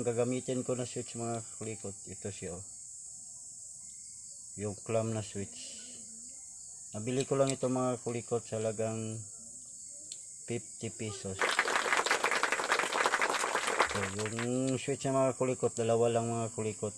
gagamitin ko na switch mga kulikot, ito siya, oh. Yung clamp na switch. Nabili ko lang ito mga kulikot sa halagang 50 pesos. So, yung switch na mga kulikot, dalawa lang mga kulikot.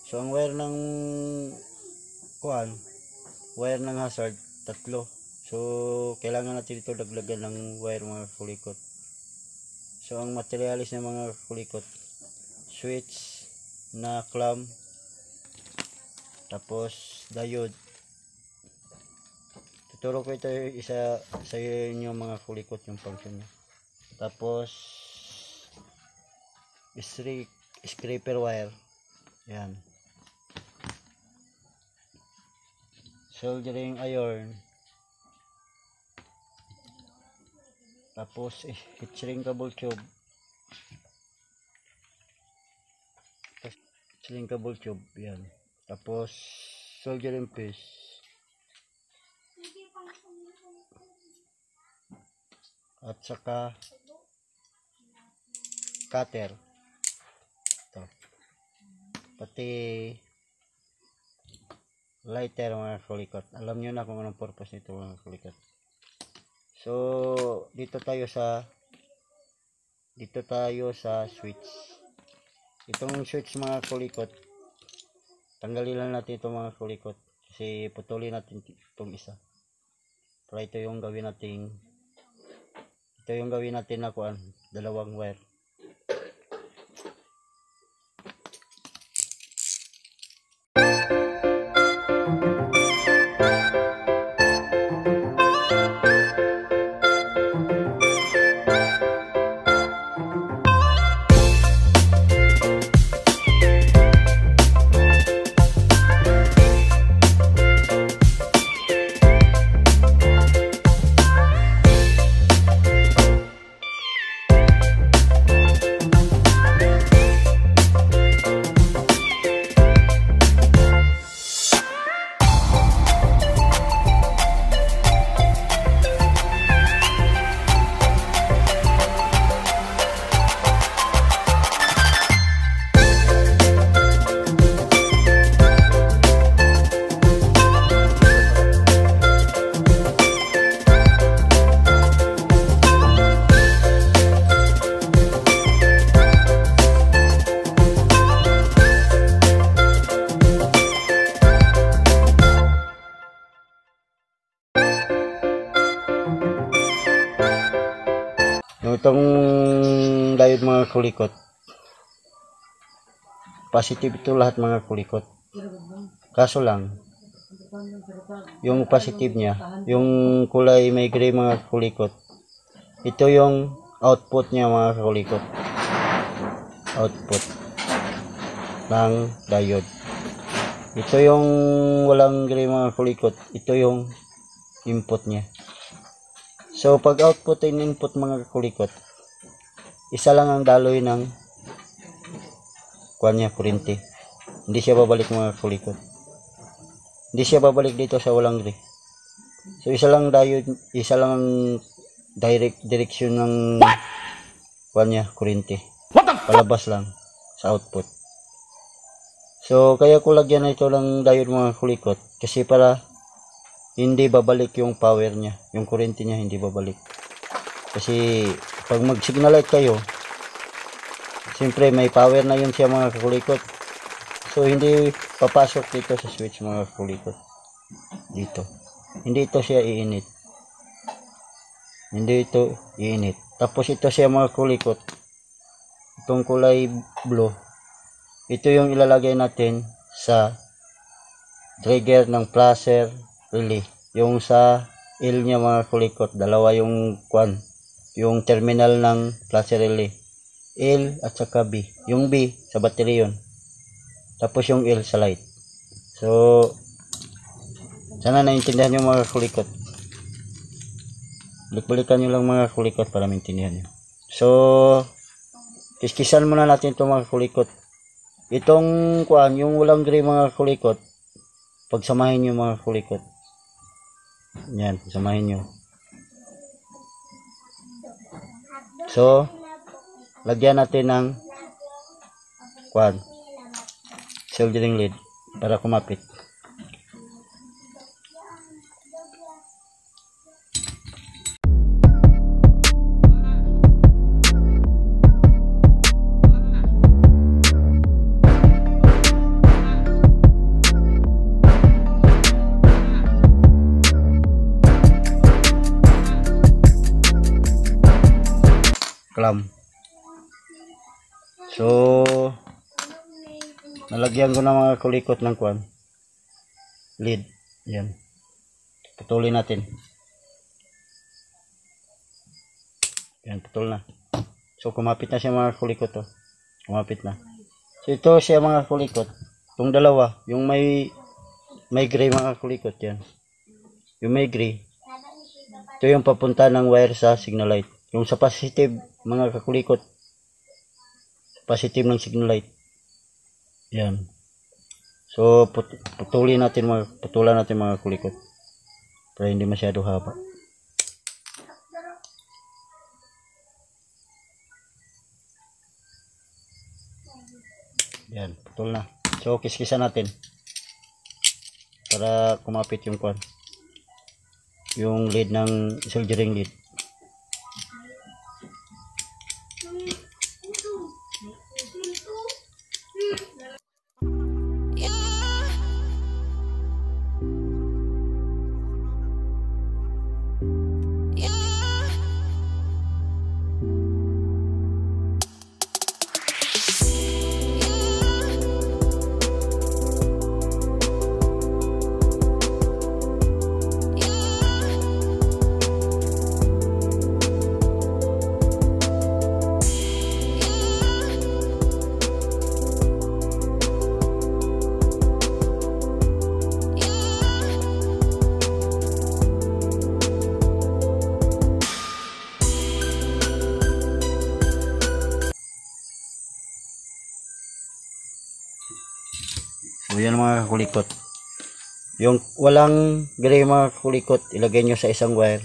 So, ang wire ng wire ng hazard, 3. So, kailangan natin ito dagdagan ng wire mga kulikot. So, ang materialis ng mga kulikot, switch na clamp, tapos diode. Tuturo ko ito isa sa inyo mga kulikot yung function niya. Tapos scraper wire. Yan. Soldering iron. Tapos heat shrink cable tube. Yan. Tapos soldering piece. At saka cutter. Ito. Pati lighter mga kulikot. Alam nyo na kung anong purpose nito mga kulikot. So dito tayo sa switch. Itong switch mga kulikot, tanggalin lang natin ito mga kulikot kasi putulin natin itong isa. Para ito yung gawin natin na dalawang wire. Itong diode mga kulikot, positive ito lahat mga kulikot. Kaso lang, yung positive niya, yung kulay may gray mga kulikot, ito yung output niya mga kulikot. Output ng diode. Ito yung walang gray mga kulikot, ito yung input niya. So, pag output and input mga kulikot, isa lang ang daloy ng kuryente. Hindi siya babalik mga kulikot. Hindi siya babalik dito sa walang gray. So, isa lang ang direct direction ng kuryente. Palabas lang sa output. So, kaya ko lagyan na ito ng diode mga kulikot kasi para hindi babalik yung power niya, yung kuryente niya hindi babalik. Kasi pag mag-signal light kayo, siyempre may power na yun siya mga kulikot. So hindi papasok dito sa switch mga kulikot. Dito. Hindi ito siya iinit. Tapos ito siya mga kulikot. Itong kulay blue. Ito yung ilalagay natin sa trigger ng flasher relay. Yung sa L niya mga kulikot, dalawa yung yung terminal ng flasher relay. L at saka B. Yung B sa battery yun. Tapos yung L sa light. So, sana naintindihan nyo mga kulikot. Balik-balikan nyo lang mga kulikot para maintindihan nyo. So, kiskisan muna natin ito mga kulikot. Itong yung walang gray mga kulikot, pagsamahin nyo mga kulikot. Yan, samahin nyo. So, lagyan natin ng soldering lead para kumapit. Clamp. So nalagyan ko na mga kulikot ng lead. Yan. Putulin natin. Yan, putol na. So kumapit na siya mga kulikot to. Kumapit na. So ito siya mga kulikot. Itong dalawa, yung may gray mga kulikot yan. Yung may gray. Ito yung papunta ng wire sa signal light. Yung sa positive mga kakulikot, positive ng signal light. Yan. So putulan natin mga kulikot para hindi masyado haba. Yan, putol na. So kiskisan natin para kumapit yung lead ng soldering lead. So yan mga kulikot. Yung walang gray mga kulikot, ilagay nyo sa isang wire.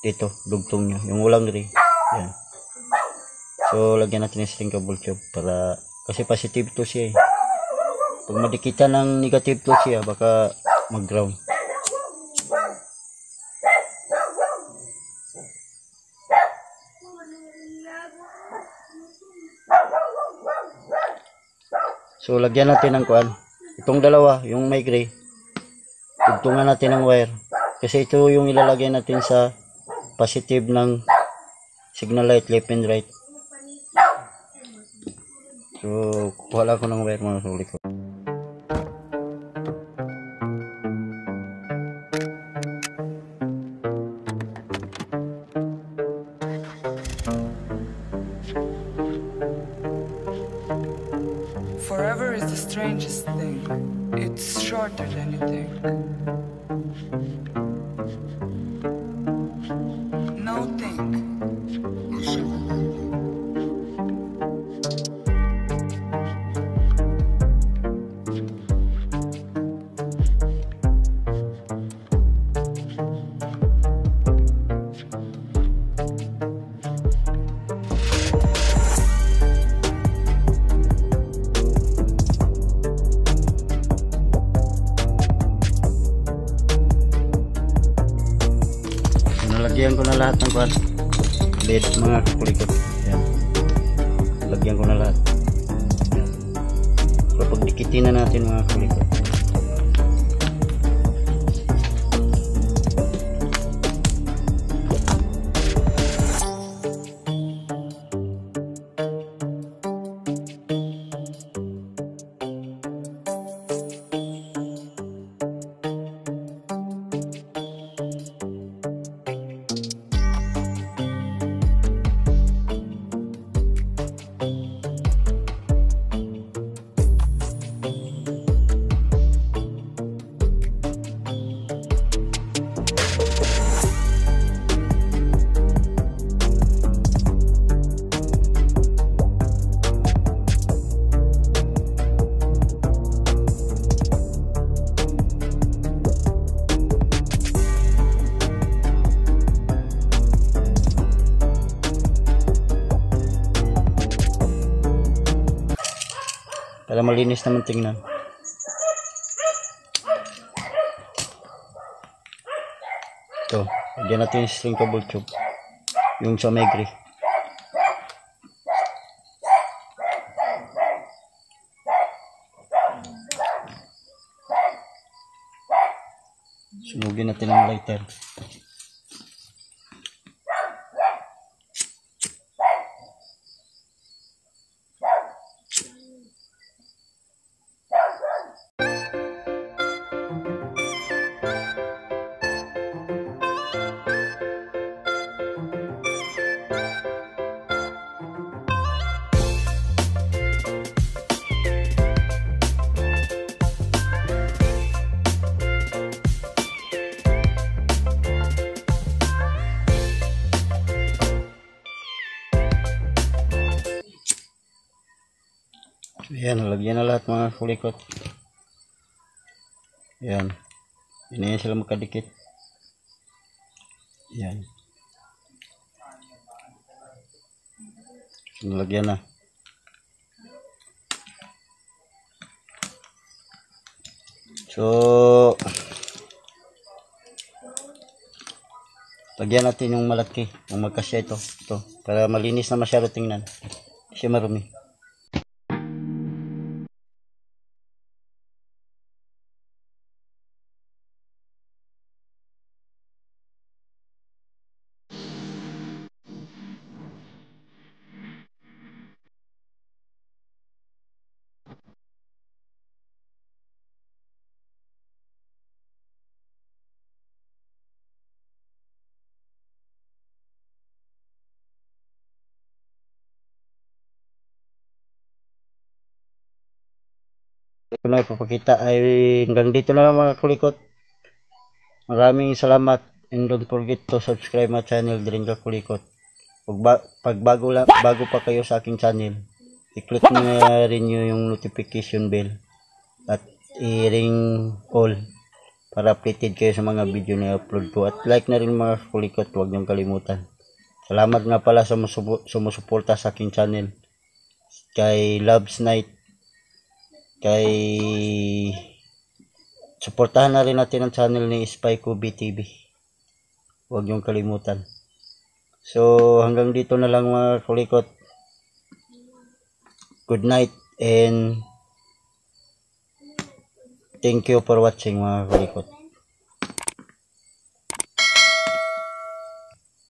Dito, dugtong nyo. Yung walang gray. Yan. So lagyan natin ng string cable tube para, kasi positive to siya eh. Pag madikitan ng negative to siya, baka mag-ground. So lagyan natin ng itong dalawa, yung may gray, tugtungan natin ng wire kasi ito yung ilalagay natin sa positive ng signal light, left and right. So kuha lang ko ng wire mga kulikot. Forever is the strangest thing. It's shorter than you think. No think. Lagyan ko na lahat ng lead mga kulikot. Yan. Lagyan ko na lahat. Yan. Kapag dikitin na natin mga kulikot. Para malinis naman tingnan. Ito, lagyan natin yung string cable tube. Yung sa megri. Sunugin natin ang lighter. Ayan, nalagyan na lahat mga kulikot. Ayan. Hindi sila magkadikit. Ayan. Nalagyan na. So, lagyan natin yung malaki. Yung magkasya ito. Ito. Para malinis na masyado tingnan. Hindi siya marumi. Ito na ipapakita ay hanggang dito na lang mga kulikot. Maraming salamat and don't forget to subscribe my channel Drinka Kulikot. Pag bago pa kayo sa aking channel, i-click na rin nyo yung notification bell at i-ring all para updated kayo sa mga video na i-upload ko. At like na rin mga kulikot, huwag niyong kalimutan. Salamat nga pala sa sumusuporta sa aking channel. Kay Loves Night, kay suportahan na rin natin ang channel ni Spyco BTV. Huwag niyong kalimutan. So hanggang dito na lang mga kulikot. Good night and thank you for watching mga kulikot.